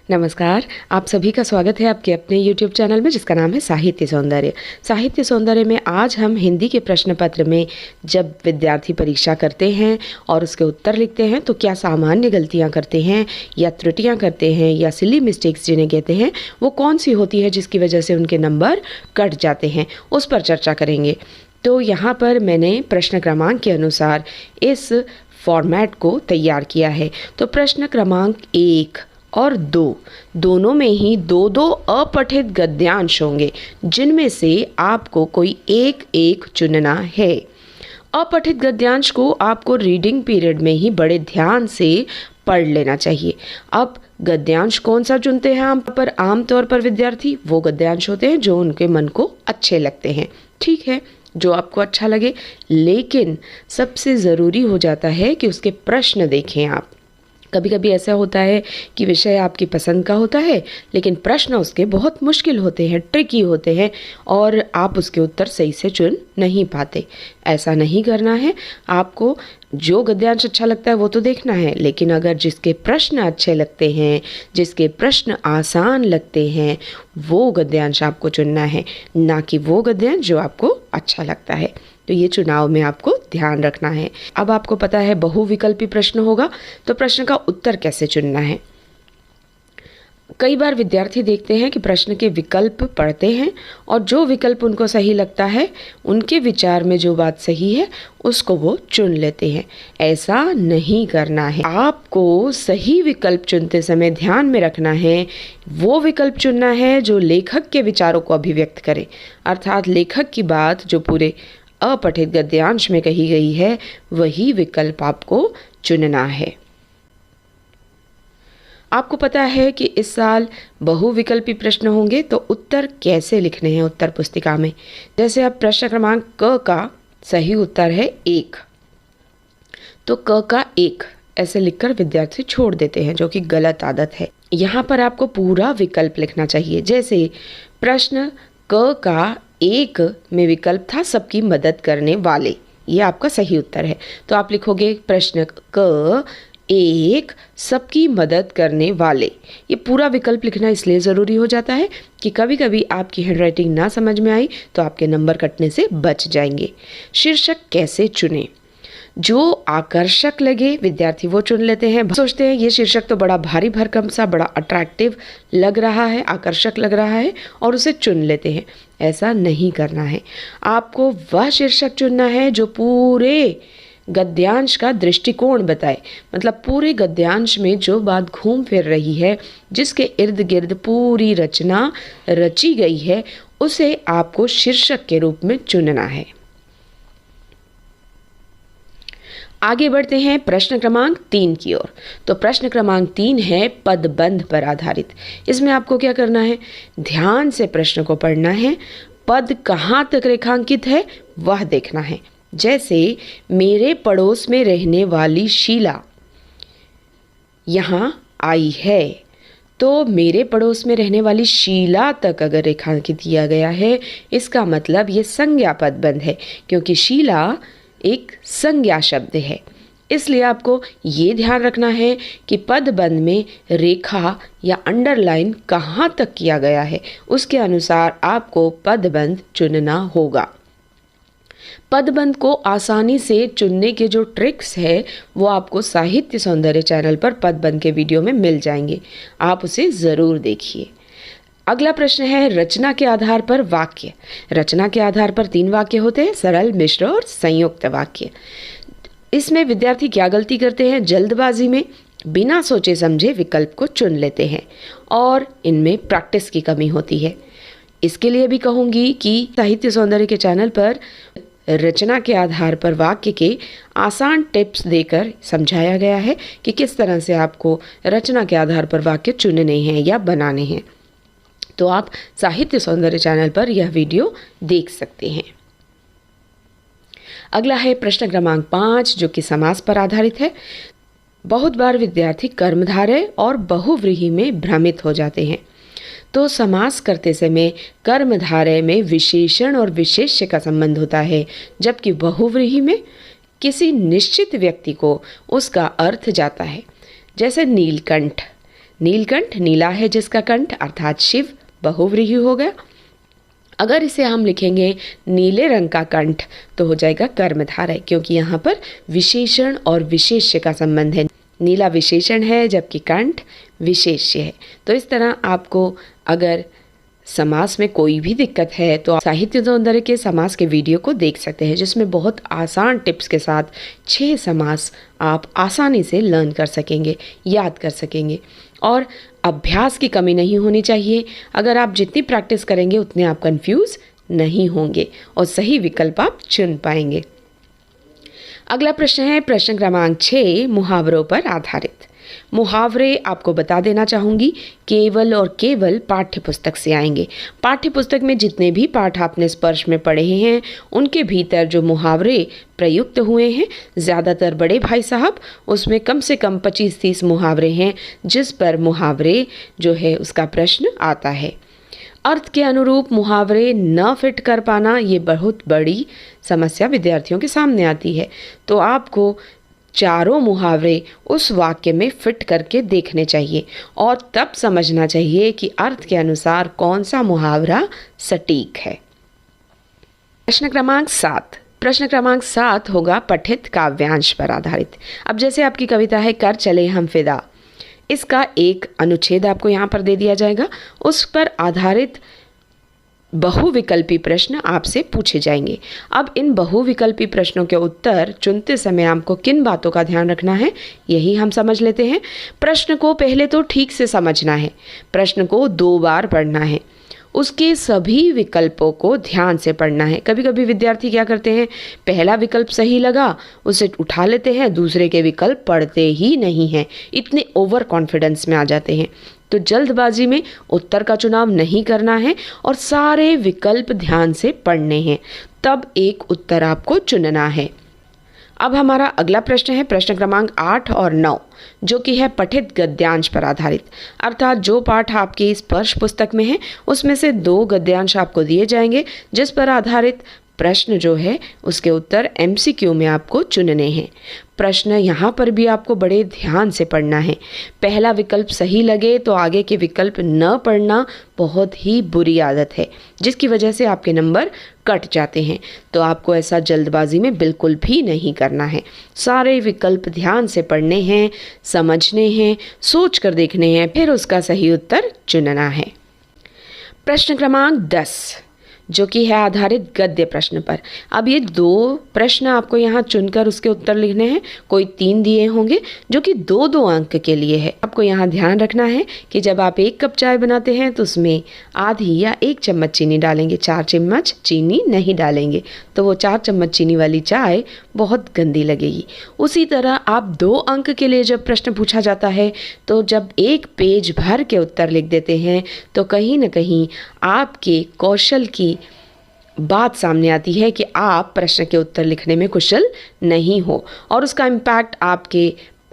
नमस्कार, आप सभी का स्वागत है आपके अपने YouTube चैनल में जिसका नाम है साहित्य सौंदर्य। साहित्य सौंदर्य में आज हम हिंदी के प्रश्न पत्र में जब विद्यार्थी परीक्षा करते हैं और उसके उत्तर लिखते हैं तो क्या सामान्य गलतियां करते हैं या त्रुटियां करते हैं या सिली मिस्टेक्स जिन्हें कहते हैं, वो कौन सी होती है जिसकी वजह से उनके नंबर कट जाते हैं, उस पर चर्चा करेंगे। तो यहाँ पर मैंने प्रश्न क्रमांक के अनुसार इस फॉर्मेट को तैयार किया है। तो प्रश्न क्रमांक 1 और 2 दोनों में ही दो दो अपठित गद्यांश होंगे जिनमें से आपको कोई एक एक चुनना है। अपठित गद्यांश को आपको रीडिंग पीरियड में ही बड़े ध्यान से पढ़ लेना चाहिए। अब गद्यांश कौन सा चुनते हैं आमतौर पर विद्यार्थी? वो गद्यांश होते हैं जो उनके मन को अच्छे लगते हैं। ठीक है, जो आपको अच्छा लगे, लेकिन सबसे ज़रूरी हो जाता है कि उसके प्रश्न देखें आप। कभी कभी ऐसा होता है कि विषय आपकी पसंद का होता है लेकिन प्रश्न उसके बहुत मुश्किल होते हैं, ट्रिकी होते हैं और आप उसके उत्तर सही से चुन नहीं पाते। ऐसा नहीं करना है। आपको जो गद्यांश अच्छा लगता है वो तो देखना है, लेकिन अगर जिसके प्रश्न अच्छे लगते हैं, जिसके प्रश्न आसान लगते हैं, वो गद्यांश आपको चुनना है, ना कि वो गद्यांश जो आपको अच्छा लगता है। तो ये चुनाव में आपको ध्यान रखना है। अब आपको पता है बहुविकल्पी प्रश्न होगा, तो प्रश्न का उत्तर कैसे चुनना है। कई बार विद्यार्थी देखते हैं कि प्रश्न के विकल्प पढ़ते हैं और जो विकल्प उनको सही लगता है, उनके विचार में जो बात सही है उसको वो चुन लेते हैं। ऐसा नहीं करना है। आपको सही विकल्प चुनते समय ध्यान में रखना है, वो विकल्प चुनना है जो लेखक के विचारों को अभिव्यक्त करे, अर्थात लेखक की बात जो पूरे अपठित गद्यांश में कही गई है वही विकल्प आपको चुनना है। आपको पता है कि इस साल बहुविकल्पी प्रश्न होंगे, तो उत्तर कैसे लिखने हैं उत्तर पुस्तिका में। जैसे अब प्रश्न क्रमांक क का सही उत्तर है 1, तो क का 1 ऐसे लिखकर विद्यार्थी छोड़ देते हैं, जो कि गलत आदत है। यहाँ पर आपको पूरा विकल्प लिखना चाहिए। जैसे प्रश्न क का 1 में विकल्प था सबकी मदद करने वाले, ये आपका सही उत्तर है। तो आप लिखोगे प्रश्न क 1 सबकी मदद करने वाले। ये पूरा विकल्प लिखना इसलिए ज़रूरी हो जाता है कि कभी कभी आपकी हैंडराइटिंग ना समझ में आई तो आपके नंबर कटने से बच जाएंगे। शीर्षक कैसे चुनें? जो आकर्षक लगे विद्यार्थी वो चुन लेते हैं। सोचते हैं ये शीर्षक तो बड़ा भारी भरकम सा, बड़ा अट्रैक्टिव लग रहा है, आकर्षक लग रहा है और उसे चुन लेते हैं। ऐसा नहीं करना है। आपको वह शीर्षक चुनना है जो पूरे गद्यांश का दृष्टिकोण बताए, मतलब पूरे गद्यांश में जो बात घूम फिर रही है, जिसके इर्द गिर्द पूरी रचना रची गई है, उसे आपको शीर्षक के रूप में चुनना है। आगे बढ़ते हैं प्रश्न क्रमांक 3 की ओर। तो प्रश्न क्रमांक 3 है पदबंध पर आधारित। इसमें आपको क्या करना है? ध्यान से प्रश्न को पढ़ना है। पद कहाँ तक रेखांकित है वह देखना है। जैसे मेरे पड़ोस में रहने वाली शीला यहाँ आई है, तो मेरे पड़ोस में रहने वाली शीला तक अगर रेखांकित किया गया है, इसका मतलब ये संज्ञा पदबंध है, क्योंकि शीला एक संज्ञा शब्द है। इसलिए आपको ये ध्यान रखना है कि पदबंध में रेखा या अंडरलाइन कहाँ तक किया गया है, उसके अनुसार आपको पदबंध चुनना होगा। पदबंध को आसानी से चुनने के जो ट्रिक्स है वो आपको साहित्य सौंदर्य चैनल पर पदबंध के वीडियो में मिल जाएंगे, आप उसे ज़रूर देखिए। अगला प्रश्न है रचना के आधार पर वाक्य। रचना के आधार पर 3 वाक्य होते हैं, सरल, मिश्र और संयुक्त वाक्य। इसमें विद्यार्थी क्या गलती करते हैं? जल्दबाजी में बिना सोचे समझे विकल्प को चुन लेते हैं और इनमें प्रैक्टिस की कमी होती है। इसके लिए भी कहूँगी कि साहित्य सौंदर्य के चैनल पर रचना के आधार पर वाक्य के आसान टिप्स देकर समझाया गया है कि किस तरह से आपको रचना के आधार पर वाक्य चुनने हैं या बनाने हैं। तो आप साहित्य सौंदर्य चैनल पर यह वीडियो देख सकते हैं। अगला है प्रश्न क्रमांक 5 जो कि समास पर आधारित है। बहुत बार विद्यार्थी कर्मधारय और बहुव्रीहि में भ्रमित हो जाते हैं। तो समास करते समय कर्मधारय में विशेषण और विशेष्य का संबंध होता है, जबकि बहुव्रीहि में किसी निश्चित व्यक्ति को उसका अर्थ जाता है। जैसे नीलकंठ, नीलकंठ, नीला है जिसका कंठ अर्थात शिव, बहुव्रीहि हो गया। अगर इसे हम लिखेंगे नीले रंग का कंठ तो हो जाएगा कर्मधारय, क्योंकि यहाँ पर विशेषण और विशेष्य का संबंध है। नीला विशेषण है जबकि कंठ विशेष्य है। तो इस तरह आपको अगर समास में कोई भी दिक्कत है तो आप साहित्य सौंदर्य के समास के वीडियो को देख सकते हैं, जिसमें बहुत आसान टिप्स के साथ 6 समास आप आसानी से लर्न कर सकेंगे, याद कर सकेंगे। और अभ्यास की कमी नहीं होनी चाहिए। अगर आप जितनी प्रैक्टिस करेंगे उतने आप कंफ्यूज नहीं होंगे और सही विकल्प आप चुन पाएंगे। अगला प्रश्न है प्रश्न क्रमांक 6, मुहावरों पर आधारित। मुहावरे आपको बता देना चाहूँगी केवल और केवल पाठ्य पुस्तक से आएंगे। पाठ्य पुस्तक में जितने भी पाठ आपने स्पर्श में पढ़े हैं उनके भीतर जो मुहावरे प्रयुक्त हुए हैं, ज़्यादातर बड़े भाई साहब उसमें कम से कम 25-30 मुहावरे हैं जिस पर मुहावरे जो है उसका प्रश्न आता है। अर्थ के अनुरूप मुहावरे न फिट कर पाना ये बहुत बड़ी समस्या विद्यार्थियों के सामने आती है। तो आपको चारों मुहावरे उस वाक्य में फिट करके देखने चाहिए और तब समझना चाहिए कि अर्थ के अनुसार कौन सा मुहावरा सटीक है। प्रश्न क्रमांक 7। प्रश्न क्रमांक 7 होगा पठित काव्यांश पर आधारित। अब जैसे आपकी कविता है कर चले हम फिदा, इसका एक अनुच्छेद आपको यहाँ पर दे दिया जाएगा, उस पर आधारित बहुविकल्पी प्रश्न आपसे पूछे जाएंगे। अब इन बहुविकल्पी प्रश्नों के उत्तर चुनते समय आपको किन बातों का ध्यान रखना है यही हम समझ लेते हैं। प्रश्न को पहले तो ठीक से समझना है, प्रश्न को 2 बार पढ़ना है, उसके सभी विकल्पों को ध्यान से पढ़ना है। कभी कभी विद्यार्थी क्या करते हैं, पहला विकल्प सही लगा उसे उठा लेते हैं, दूसरे के विकल्प पढ़ते ही नहीं हैं, इतने ओवर कॉन्फिडेंस में आ जाते हैं। तो जल्दबाजी में उत्तर का चुनाव नहीं करना है और सारे विकल्प ध्यान से पढ़ने हैं, तब एक उत्तर आपको चुनना है। अब हमारा अगला प्रश्न है प्रश्न क्रमांक 8 और 9, जो कि है पठित गद्यांश पर आधारित। अर्थात जो पाठ आपकी स्पर्श पुस्तक में है उसमें से 2 गद्यांश आपको दिए जाएंगे जिस पर आधारित प्रश्न जो है उसके उत्तर MCQ में आपको चुनने हैं। प्रश्न यहाँ पर भी आपको बड़े ध्यान से पढ़ना है। पहला विकल्प सही लगे तो आगे के विकल्प न पढ़ना बहुत ही बुरी आदत है, जिसकी वजह से आपके नंबर कट जाते हैं। तो आपको ऐसा जल्दबाजी में बिल्कुल भी नहीं करना है। सारे विकल्प ध्यान से पढ़ने हैं, समझने हैं, सोच कर देखने हैं, फिर उसका सही उत्तर चुनना है। प्रश्न क्रमांक 10, जो कि है आधारित गद्य प्रश्न पर। अब ये 2 प्रश्न आपको यहाँ चुनकर उसके उत्तर लिखने हैं। कोई 3 दिए होंगे जो कि 2-2 अंक के लिए है। आपको यहाँ ध्यान रखना है कि जब आप 1 कप चाय बनाते हैं तो उसमें आधी या 1 चम्मच चीनी डालेंगे, 4 चम्मच चीनी नहीं डालेंगे, तो वो 4 चम्मच चीनी वाली चाय बहुत गंदी लगेगी। उसी तरह आप 2 अंक के लिए जब प्रश्न पूछा जाता है तो जब 1 पेज भर के उत्तर लिख देते हैं तो कहीं न कहीं आपके कौशल की बात सामने आती है कि आप प्रश्न के उत्तर लिखने में कुशल नहीं हो और उसका इम्पैक्ट आपके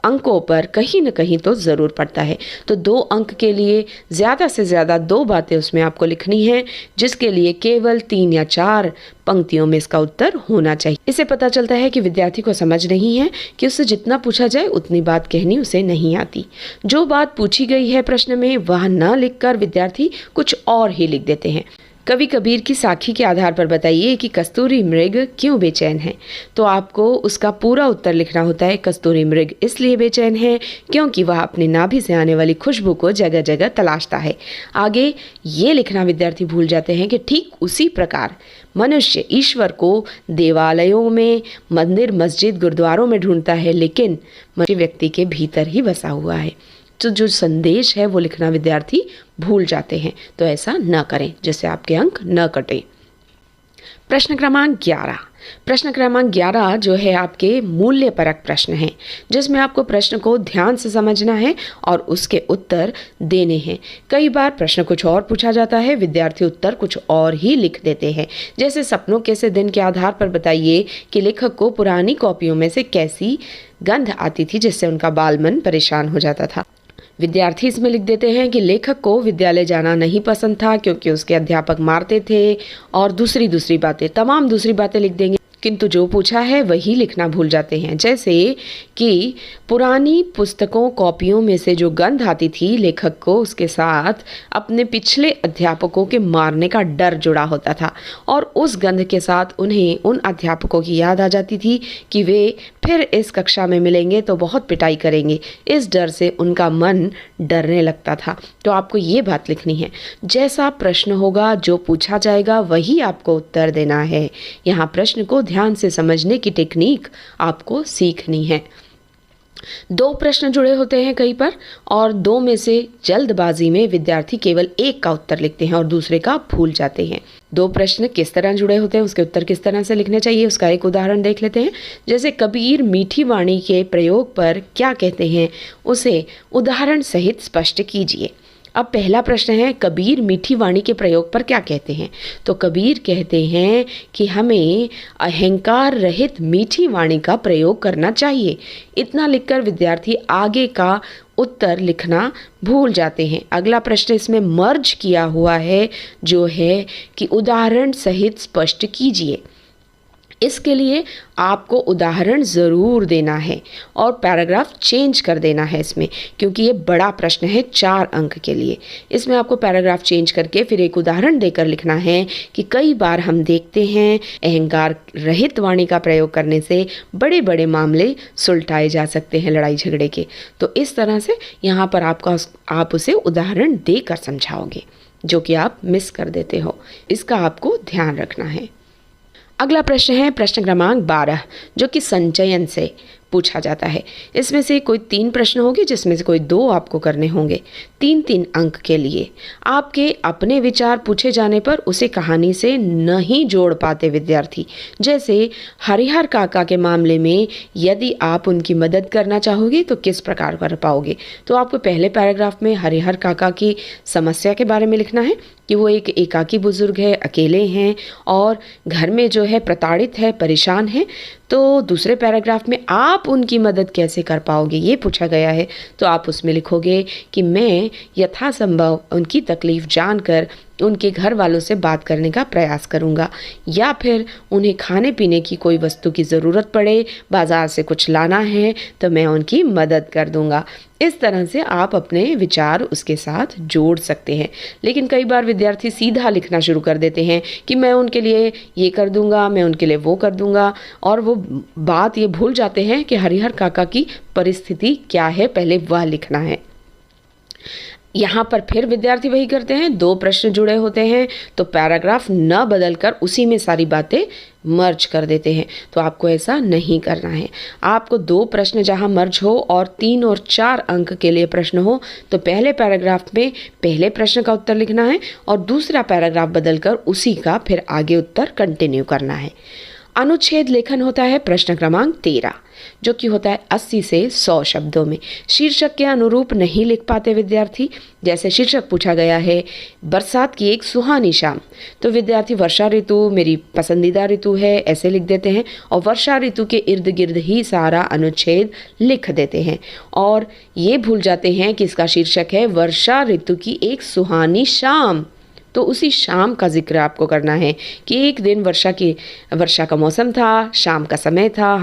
अंकों पर कहीं न कहीं तो ज़रूर पड़ता है। तो 2 अंक के लिए ज़्यादा से ज़्यादा 2 बातें उसमें आपको लिखनी है, जिसके लिए केवल 3 या 4 पंक्तियों में इसका उत्तर होना चाहिए। इससे पता चलता है कि विद्यार्थी को समझ नहीं है कि उससे जितना पूछा जाए उतनी बात कहनी उसे नहीं आती। जो बात पूछी गई है प्रश्न में वह न लिखकर विद्यार्थी कुछ और ही लिख देते हैं। कवि कबीर की साखी के आधार पर बताइए कि कस्तूरी मृग क्यों बेचैन है। तो आपको उसका पूरा उत्तर लिखना होता है। कस्तूरी मृग इसलिए बेचैन है क्योंकि वह अपनी नाभि से आने वाली खुशबू को जगह जगह तलाशता है। आगे ये लिखना विद्यार्थी भूल जाते हैं कि ठीक उसी प्रकार मनुष्य ईश्वर को देवालयों में, मंदिर, मस्जिद, गुरुद्वारों में ढूंढता है, लेकिन मनुष्य व्यक्ति के भीतर ही बसा हुआ है। तो जो संदेश है वो लिखना विद्यार्थी भूल जाते हैं। तो ऐसा न करें जिससे आपके अंक न कटें। प्रश्न क्रमांक 11। प्रश्न क्रमांक 11 जो है आपके मूल्यपरक प्रश्न हैं, जिसमें आपको प्रश्न को ध्यान से समझना है और उसके उत्तर देने हैं। कई बार प्रश्न कुछ और पूछा जाता है, विद्यार्थी उत्तर कुछ और ही लिख देते हैं। जैसे सपनों के से दिन के आधार पर बताइए कि लेखक को पुरानी कॉपियों में से कैसी गंध आती थी जिससे उनका बाल मन परेशान हो जाता था। विद्यार्थी इसमें लिख देते हैं कि लेखक को विद्यालय जाना नहीं पसंद था क्योंकि उसके अध्यापक मारते थे और दूसरी बातें, तमाम दूसरी बातें लिख देंगे, किंतु जो पूछा है वही लिखना भूल जाते हैं। जैसे कि पुरानी पुस्तकों कॉपियों में से जो गंध आती थी, लेखक को उसके साथ अपने पिछले अध्यापकों के मारने का डर जुड़ा होता था और उस गंध के साथ उन्हें उन अध्यापकों की याद आ जाती थी कि वे फिर इस कक्षा में मिलेंगे तो बहुत पिटाई करेंगे। इस डर से उनका मन डरने लगता था। तो आपको ये बात लिखनी है, जैसा प्रश्न होगा, जो पूछा जाएगा वही आपको उत्तर देना है। यहाँ प्रश्न को ध्यान से समझने की टेक्निक आपको सीखनी है। 2 प्रश्न जुड़े होते हैं कहीं पर और 2 में से जल्दबाजी में विद्यार्थी केवल एक का उत्तर लिखते हैं और दूसरे का भूल जाते हैं। 2 प्रश्न किस तरह जुड़े होते हैं, उसके उत्तर किस तरह से लिखने चाहिए, उसका एक उदाहरण देख लेते हैं। जैसे कबीर मीठी वाणी के प्रयोग पर क्या कहते हैं, उसे उदाहरण सहित स्पष्ट कीजिए। अब पहला प्रश्न है, कबीर मीठी वाणी के प्रयोग पर क्या कहते हैं। तो कबीर कहते हैं कि हमें अहंकार रहित मीठी वाणी का प्रयोग करना चाहिए। इतना लिखकर विद्यार्थी आगे का उत्तर लिखना भूल जाते हैं। अगला प्रश्न इसमें मर्ज किया हुआ है, जो है कि उदाहरण सहित स्पष्ट कीजिए। इसके लिए आपको उदाहरण ज़रूर देना है और पैराग्राफ चेंज कर देना है इसमें, क्योंकि ये बड़ा प्रश्न है 4 अंक के लिए। इसमें आपको पैराग्राफ चेंज करके फिर एक उदाहरण देकर लिखना है कि कई बार हम देखते हैं अहंकार रहित वाणी का प्रयोग करने से बड़े बड़े मामले सुलझाए जा सकते हैं लड़ाई झगड़े के। तो इस तरह से यहाँ पर आप उसे उदाहरण देकर समझाओगे, जो कि आप मिस कर देते हो। इसका आपको ध्यान रखना है। अगला प्रश्न है प्रश्न क्रमांक 12, जो कि संचयन से पूछा जाता है। इसमें से कोई 3 प्रश्न होंगे, जिसमें से कोई 2 आपको करने होंगे 3-3 अंक के लिए। आपके अपने विचार पूछे जाने पर उसे कहानी से नहीं जोड़ पाते विद्यार्थी। जैसे हरिहर काका के मामले में यदि आप उनकी मदद करना चाहोगे तो किस प्रकार कर पाओगे। तो आपको पहले पैराग्राफ में हरिहर काका की समस्या के बारे में लिखना है कि वो एक एकाकी बुजुर्ग है, अकेले हैं और घर में जो है प्रताड़ित है, परेशान है। तो दूसरे पैराग्राफ में आप उनकी मदद कैसे कर पाओगे ये पूछा गया है। तो आप उसमें लिखोगे कि मैं यथासंभव उनकी तकलीफ़ जानकर उनके घर वालों से बात करने का प्रयास करूंगा, या फिर उन्हें खाने पीने की कोई वस्तु की ज़रूरत पड़े, बाज़ार से कुछ लाना है तो मैं उनकी मदद कर दूंगा। इस तरह से आप अपने विचार उसके साथ जोड़ सकते हैं। लेकिन कई बार विद्यार्थी सीधा लिखना शुरू कर देते हैं कि मैं उनके लिए ये कर दूंगा, मैं उनके लिए वो कर दूंगा, और वो बात ये भूल जाते हैं कि हरिहर काका की परिस्थिति क्या है, पहले वह लिखना है। यहाँ पर फिर विद्यार्थी वही करते हैं, 2 प्रश्न जुड़े होते हैं तो पैराग्राफ न बदलकर उसी में सारी बातें मर्ज कर देते हैं। तो आपको ऐसा नहीं करना है। आपको 2 प्रश्न जहाँ मर्ज हो और 3 और 4 अंक के लिए प्रश्न हो तो पहले पैराग्राफ में पहले प्रश्न का उत्तर लिखना है और दूसरा पैराग्राफ बदलकर उसी का फिर आगे उत्तर कंटिन्यू करना है। अनुच्छेद लेखन होता है प्रश्न क्रमांक 13, जो कि होता है 80 से 100 शब्दों में। शीर्षक के अनुरूप नहीं लिख पाते विद्यार्थी। जैसे शीर्षक पूछा गया है बरसात की एक सुहानी शाम, तो विद्यार्थी वर्षा ऋतु मेरी पसंदीदा ऋतु है ऐसे लिख देते हैं और वर्षा ऋतु के इर्द गिर्द ही सारा अनुच्छेद लिख देते हैं और ये भूल जाते हैं कि इसका शीर्षक है वर्षा ऋतु की एक सुहानी शाम। तो उसी शाम का जिक्र आपको करना है कि एक दिन वर्षा का मौसम था, शाम का समय था,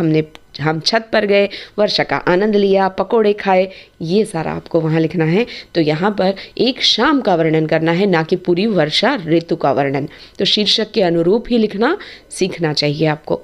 हम छत पर गए, वर्षा का आनंद लिया, पकोड़े खाए, ये सारा आपको वहाँ लिखना है। तो यहाँ पर एक शाम का वर्णन करना है, ना कि पूरी वर्षा ऋतु का वर्णन। तो शीर्षक के अनुरूप ही लिखना सीखना चाहिए आपको।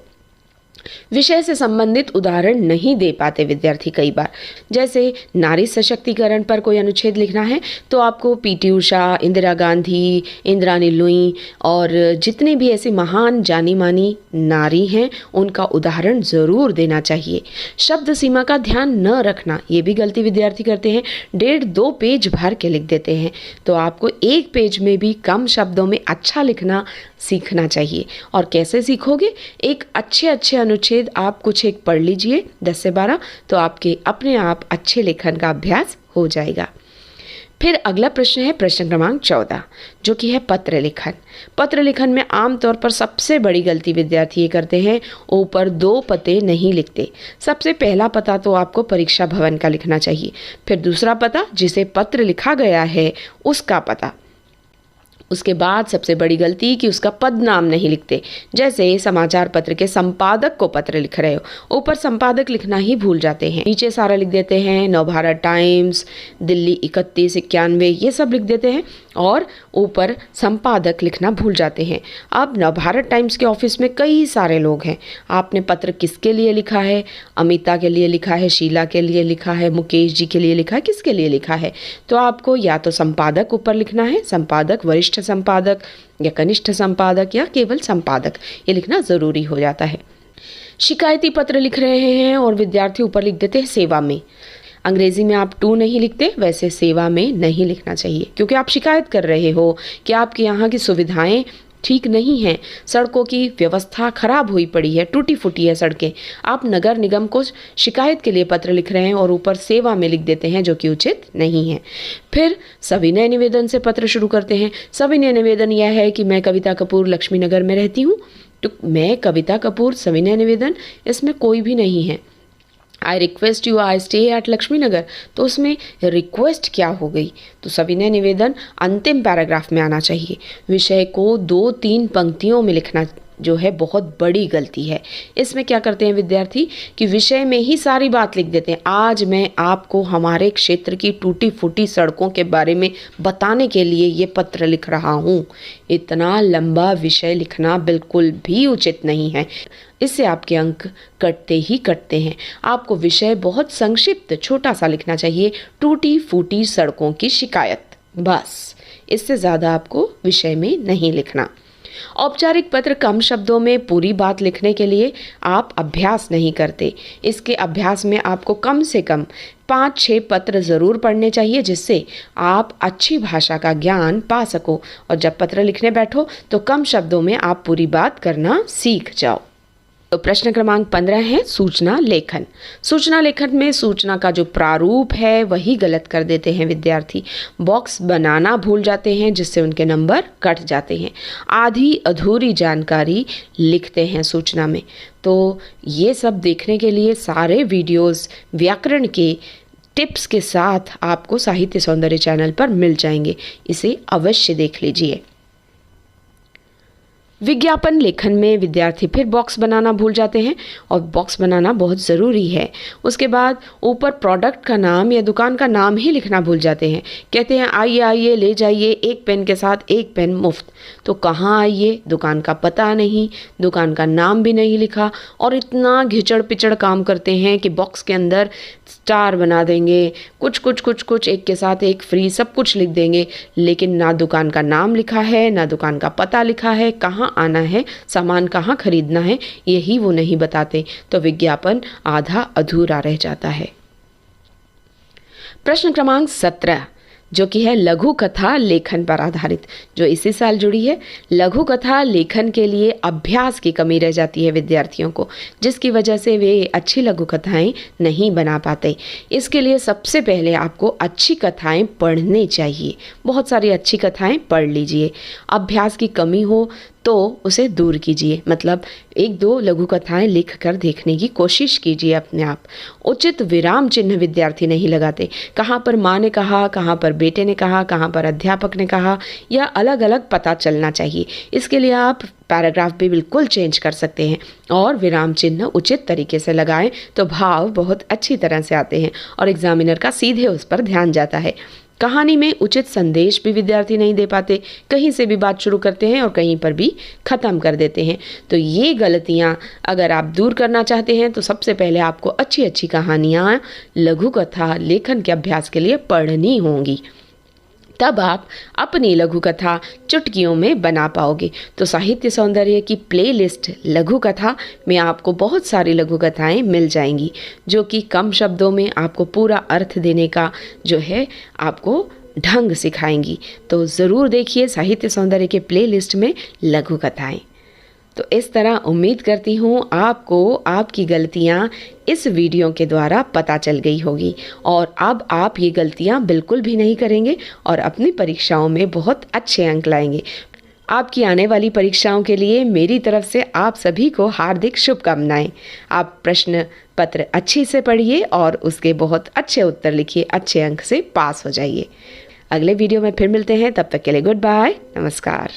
विषय से संबंधित उदाहरण नहीं दे पाते विद्यार्थी कई बार। जैसे नारी सशक्तिकरण पर कोई अनुच्छेद लिखना है तो आपको पीटी उषा, इंदिरा गांधी, इंद्रानी लुई और जितने भी ऐसी महान जानी मानी नारी हैं उनका उदाहरण ज़रूर देना चाहिए। शब्द सीमा का ध्यान न रखना, ये भी गलती विद्यार्थी करते हैं, 1.5-2 पेज भर के लिख देते हैं। तो आपको 1 पेज में भी कम शब्दों में अच्छा लिखना सीखना चाहिए। और कैसे सीखोगे? एक अच्छे अनुच्छेद आप कुछ एक पढ़ लीजिए 10 से 12, तो आपके अपने आप अच्छे लेखन का अभ्यास हो जाएगा। फिर अगला प्रश्न है प्रश्न क्रमांक 14, जो कि है पत्र लेखन। पत्र लेखन में आमतौर पर सबसे बड़ी गलती विद्यार्थी ये करते हैं, ऊपर 2 पते नहीं लिखते। सबसे पहला पता तो आपको परीक्षा भवन का लिखना चाहिए, फिर दूसरा पता जिसे पत्र लिखा गया है उसका पता, उसके बाद सबसे बड़ी गलती कि उसका पद नाम नहीं लिखते। जैसे समाचार पत्र के संपादक को पत्र लिख रहे हो, ऊपर संपादक लिखना ही भूल जाते हैं, नीचे सारा लिख देते हैं नवभारत टाइम्स, दिल्ली 3191 ये सब लिख देते हैं और ऊपर संपादक लिखना भूल जाते हैं। अब नवभारत टाइम्स के ऑफिस में कई सारे लोग हैं, आपने पत्र किसके लिए लिखा है? अमिता के लिए लिखा है, शीला के लिए लिखा है, मुकेश जी के लिए लिखा है, किसके लिए लिखा है? तो आपको या तो संपादक ऊपर लिखना है, संपादक, वरिष्ठ संपादक या कनिष्ठ संपादक या केवल संपादक, ये लिखना ज़रूरी हो जाता है। शिकायती पत्र लिख रहे हैं और विद्यार्थी ऊपर लिख देते हैं सेवा में। अंग्रेजी में आप टू नहीं लिखते, वैसे सेवा में नहीं लिखना चाहिए, क्योंकि आप शिकायत कर रहे हो कि आपके यहाँ की सुविधाएं ठीक नहीं है, सड़कों की व्यवस्था खराब हुई पड़ी है, टूटी फूटी है सड़कें। आप नगर निगम को शिकायत के लिए पत्र लिख रहे हैं और ऊपर सेवा में लिख देते हैं, जो कि उचित नहीं है। फिर सविनय निवेदन से पत्र शुरू करते हैं। सविनय निवेदन यह है कि मैं कविता कपूर लक्ष्मी नगर में रहती हूँ, तो मैं कविता कपूर, सविनय निवेदन, इसमें कोई भी नहीं है। I request you I stay at Lakshmi Nagar, तो उसमें रिक्वेस्ट क्या हो गई? तो सविनय निवेदन अंतिम पैराग्राफ में आना चाहिए। विषय को 2-3 पंक्तियों में लिखना जो है बहुत बड़ी गलती है। इसमें क्या करते हैं विद्यार्थी कि विषय में ही सारी बात लिख देते हैं। आज मैं आपको हमारे क्षेत्र की टूटी फूटी सड़कों के बारे में बताने के लिए ये पत्र लिख रहा हूँ। इतना लंबा विषय लिखना बिल्कुल भी उचित नहीं है, इससे आपके अंक कटते ही कटते हैं। आपको विषय बहुत संक्षिप्त छोटा सा लिखना चाहिए, टूटी फूटी सड़कों की शिकायत, बस। इससे ज़्यादा आपको विषय में नहीं लिखना। औपचारिक पत्र कम शब्दों में पूरी बात लिखने के लिए आप अभ्यास नहीं करते। इसके अभ्यास में आपको कम से कम 5-6 पत्र ज़रूर पढ़ने चाहिए, जिससे आप अच्छी भाषा का ज्ञान पा सको और जब पत्र लिखने बैठो तो कम शब्दों में आप पूरी बात करना सीख जाओ। तो प्रश्न क्रमांक 15 है सूचना लेखन। सूचना लेखन में सूचना का जो प्रारूप है वही गलत कर देते हैं विद्यार्थी। बॉक्स बनाना भूल जाते हैं, जिससे उनके नंबर कट जाते हैं। आधी अधूरी जानकारी लिखते हैं सूचना में। तो ये सब देखने के लिए सारे वीडियोस व्याकरण के टिप्स के साथ आपको साहित्य सौंदर्य चैनल पर मिल जाएंगे, इसे अवश्य देख लीजिए। विज्ञापन लेखन में विद्यार्थी फिर बॉक्स बनाना भूल जाते हैं और बॉक्स बनाना बहुत ज़रूरी है। उसके बाद ऊपर प्रोडक्ट का नाम या दुकान का नाम ही लिखना भूल जाते हैं। कहते हैं आइए आइए ले जाइए, एक पेन के साथ एक पेन मुफ्त। तो कहाँ आइए, दुकान का पता नहीं, दुकान का नाम भी नहीं लिखा और इतना घिचड़ पिचड़ काम करते हैं कि बॉक्स के अंदर स्टार बना देंगे, कुछ एक के साथ एक फ्री सब कुछ लिख देंगे, लेकिन ना दुकान का नाम लिखा है, ना दुकान का पता लिखा है, कहाँ आना है, सामान कहाँ खरीदना है, यही वो नहीं बताते। तो विज्ञापन आधा अधूरा रह जाता है। प्रश्न क्रमांक 17 जो कि है लघु कथा लेखन पर आधारित, जो इसी साल जुड़ी है। लघु कथा लेखन के लिए अभ्यास की कमी रह जाती है विद्यार्थियों को, जिसकी वजह से वे अच्छी लघु कथाएं नहीं बना पाते। इसके लिए सबसे पहले आपको अच्छी कथाएं पढ़नी चाहिए। बहुत सारी अच्छी कथाएं पढ़ लीजिए। अभ्यास की कमी हो तो उसे दूर कीजिए, मतलब 1-2 लघु कथाएं लिख कर देखने की कोशिश कीजिए अपने आप। उचित विराम चिन्ह विद्यार्थी नहीं लगाते। कहाँ पर माँ ने कहा, कहाँ पर बेटे ने कहा, कहाँ पर अध्यापक ने कहा, या अलग अलग पता चलना चाहिए। इसके लिए आप पैराग्राफ भी बिल्कुल चेंज कर सकते हैं और विराम चिन्ह उचित तरीके से लगाएं तो भाव बहुत अच्छी तरह से आते हैं और एग्जामिनर का सीधे उस पर ध्यान जाता है। कहानी में उचित संदेश भी विद्यार्थी नहीं दे पाते, कहीं से भी बात शुरू करते हैं और कहीं पर भी ख़त्म कर देते हैं। तो ये गलतियाँ अगर आप दूर करना चाहते हैं तो सबसे पहले आपको अच्छी अच्छी कहानियाँ लघु कथा लेखन के अभ्यास के लिए पढ़नी होंगी, तब आप अपनी लघु कथा चुटकियों में बना पाओगे। तो साहित्य सौंदर्य की प्लेलिस्ट लघु कथा में आपको बहुत सारी लघु कथाएं मिल जाएंगी, जो कि कम शब्दों में आपको पूरा अर्थ देने का जो है आपको ढंग सिखाएंगी। तो ज़रूर देखिए साहित्य सौंदर्य के प्लेलिस्ट में लघु कथाएं। तो इस तरह उम्मीद करती हूँ आपको आपकी गलतियाँ इस वीडियो के द्वारा पता चल गई होगी और अब आप ये गलतियाँ बिल्कुल भी नहीं करेंगे और अपनी परीक्षाओं में बहुत अच्छे अंक लाएंगे। आपकी आने वाली परीक्षाओं के लिए मेरी तरफ से आप सभी को हार्दिक शुभकामनाएं। आप प्रश्न पत्र अच्छे से पढ़िए और उसके बहुत अच्छे उत्तर लिखिए, अच्छे अंक से पास हो जाइए। अगले वीडियो में फिर मिलते हैं, तब तक के लिए गुड बाय, नमस्कार।